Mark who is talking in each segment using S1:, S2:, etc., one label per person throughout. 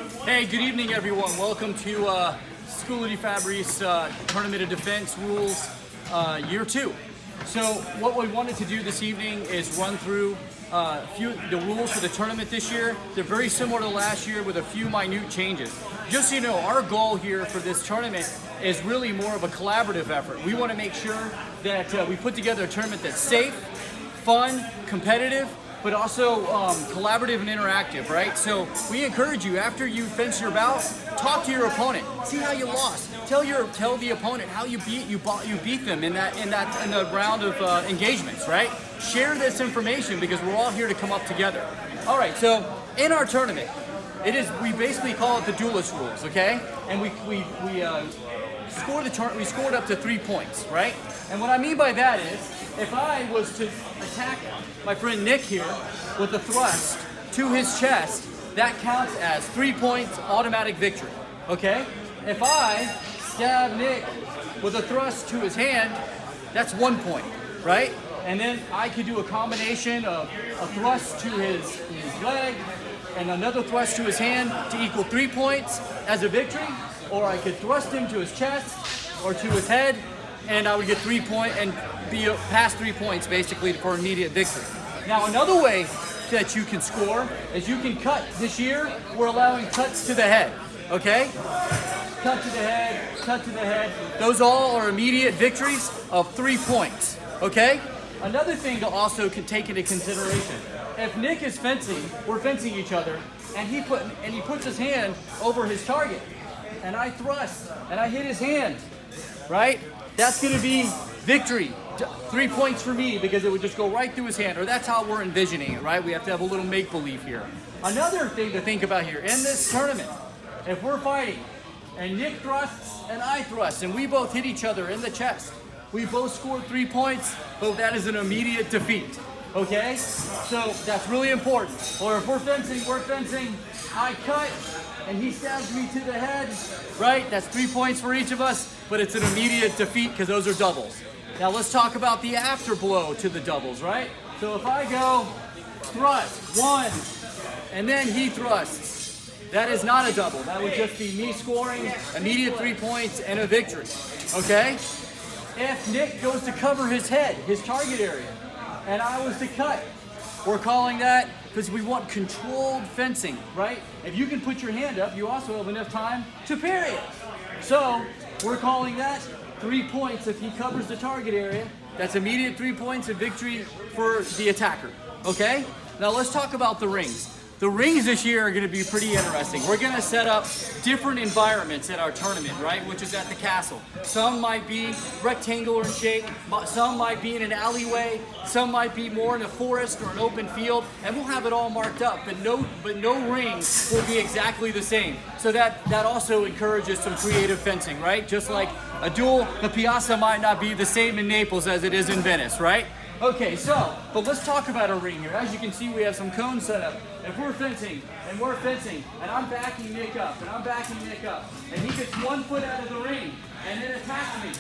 S1: Hey, good evening, everyone. Welcome to School de Fabrice Tournament of Defense Rules Year 2. So what we wanted to do this evening is run through the rules for the tournament this year. They're very similar to last year with a few minute changes. Just so you know, our goal here for this tournament is really more of a collaborative effort. We want to make sure that we put together a tournament that's safe, fun, competitive, but also collaborative and interactive, right? So we encourage you, after you fence your bout, talk to your opponent, see how you lost, tell the opponent how you beat them in the round of engagements, right? Share this information because we're all here to come up together. All right, so in our tournament, we basically call it the duelist rules, okay? And we scored up to 3 points, right? And what I mean by that is, if I was to attack my friend Nick here with a thrust to his chest, that counts as 3 points, automatic victory, okay? If I stab Nick with a thrust to his hand, that's 1 point, right? And then I could do a combination of a thrust to his leg and another thrust to his hand to equal 3 points as a victory, or I could thrust him to his chest or to his head, and I would get 3 points and be past 3 points basically for immediate victory. Now another way that you can score is you can cut. This year we're allowing cuts to the head, okay? Cut to the head, cut to the head. Those all are immediate victories of 3 points, okay? Another thing to also take into consideration, if Nick is fencing, we're fencing each other, and he puts his hand over his target, and I thrust, and I hit his hand, right? That's gonna be victory. 3 points for me because it would just go right through his hand, or that's how we're envisioning it, right? We have to have a little make-believe here. Another thing to think about here, in this tournament, if we're fighting, and Nick thrusts and I thrust, and we both hit each other in the chest, we both scored 3 points, but that is an immediate defeat, okay? So that's really important. Or if we're fencing, I cut, and he stabs me to the head, right? That's 3 points for each of us, but it's an immediate defeat because those are doubles. Now let's talk about the after blow to the doubles, right? So if I go thrust, 1, and then he thrusts, that is not a double. That would just be me scoring immediate 3 points and a victory, okay? If Nick goes to cover his head, his target area, and I was to cut, we're calling that, because we want controlled fencing, right? If you can put your hand up, you also have enough time to parry it. So we're calling that 3 points if he covers the target area. That's immediate 3 points of victory for the attacker, okay? Now let's talk about the rings. The rings this year are gonna be pretty interesting. We're gonna set up different environments at our tournament, right? Which is at the castle. Some might be rectangular in shape, some might be in an alleyway, some might be more in a forest or an open field, and we'll have it all marked up, but no ring will be exactly the same. So that also encourages some creative fencing, right? Just like a duel, the piazza might not be the same in Naples as it is in Venice, right? Okay, but let's talk about a ring here. As you can see, we have some cones set up. If we're fencing, and I'm backing Nick up, and he gets 1 foot out of the ring, and then attacks me,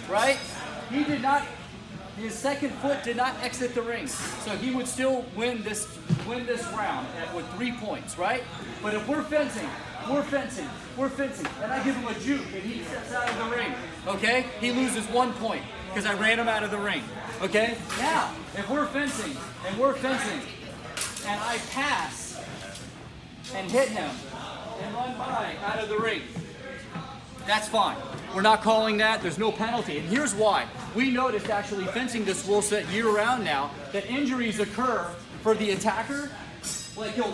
S1: right? His second foot did not exit the ring, so he would still win this round with 3 points, right? But if we're fencing, and I give him a juke, and he steps out of the ring, okay? He loses 1 point, because I ran him out of the ring, okay? Now, if we're fencing, and I pass, and hit him, and run by out of the ring, that's fine. We're not calling that, there's no penalty, and here's why. We noticed actually fencing this rule set year-round now, that injuries occur for the attacker. Like he'll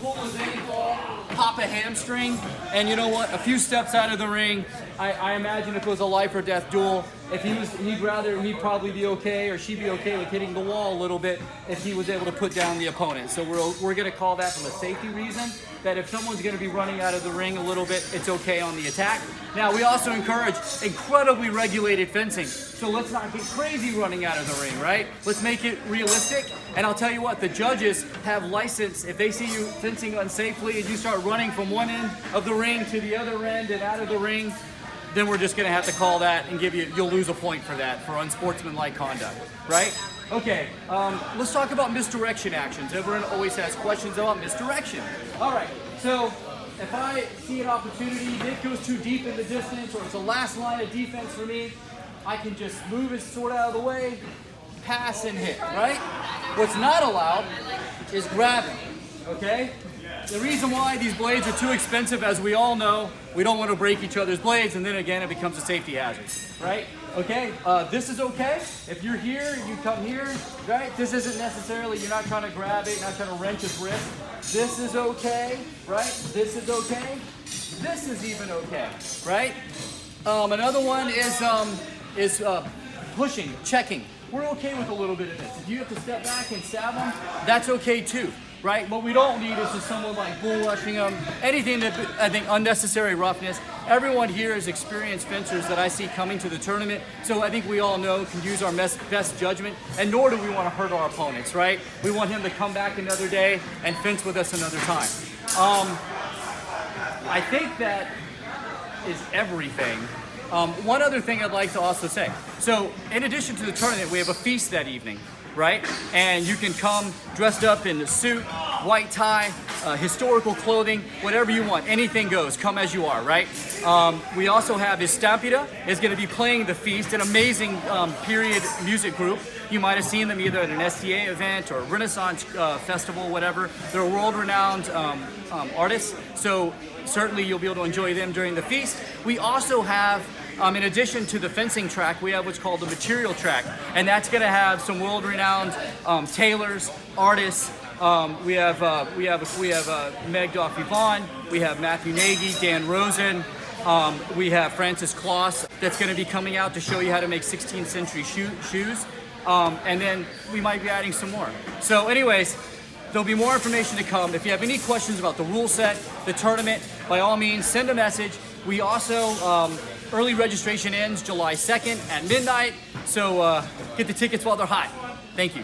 S1: pull his ankle, pop a hamstring, and you know what? A few steps out of the ring, I imagine if it was a life or death duel, he'd probably be okay, or she'd be okay with hitting the wall a little bit if he was able to put down the opponent. So we're going to call that from a safety reason, that if someone's going to be running out of the ring a little bit, it's okay on the attack. Now we also encourage incredibly regulated fencing. So let's not get crazy running out of the ring, right? Let's make it realistic. And I'll tell you what, the judges have license. If they see you fencing unsafely and you start running from one end of the ring to the other end and out of the ring, then we're just gonna have to call that and you'll lose a point for that, for unsportsmanlike conduct, right? Okay, let's talk about misdirection actions. Everyone always has questions about misdirection. All right, so if I see an opportunity, Nick goes too deep in the distance, or it's a last line of defense for me, I can just move his sword out of the way, pass and hit, right? What's not allowed is grabbing, okay? The reason why these blades are too expensive, as we all know, we don't want to break each other's blades, and then again, it becomes a safety hazard, right? Okay, this is okay. If you're here, you come here, right? This isn't necessarily, you're not trying to grab it, you're not trying to wrench his wrist. This is okay, right? This is okay. This is even okay, right? Another one is pushing, checking. We're okay with a little bit of this. If you have to step back and stab them, that's okay too, right? What we don't need is just someone like bull rushing them, anything that I think unnecessary roughness. Everyone here is experienced fencers that I see coming to the tournament, so I think we all know can use our best judgment, and nor do we want to hurt our opponents, right? We want him to come back another day and fence with us another time. I think that is everything. One other thing I'd like to also say. So in addition to the tournament, we have a feast that evening, right? And you can come dressed up in a suit, white tie, historical clothing, whatever you want. Anything goes. Come as you are, right? We also have Estampida is going to be playing the feast, an amazing period music group. You might have seen them either at an STA event or Renaissance festival, whatever. They're world-renowned artists, so certainly you'll be able to enjoy them during the feast. We also have, in addition to the fencing track, we have what's called the material track, and that's going to have some world-renowned tailors, artists. We have Meg Doff-Yvonne, we have Matthew Nagy, Dan Rosen, we have Francis Kloss that's going to be coming out to show you how to make 16th century shoes, and then we might be adding some more. So anyways, there'll be more information to come. If you have any questions about the rule set, the tournament, by all means, send a message. We also, early registration ends July 2nd at midnight, so get the tickets while they're hot. Thank you.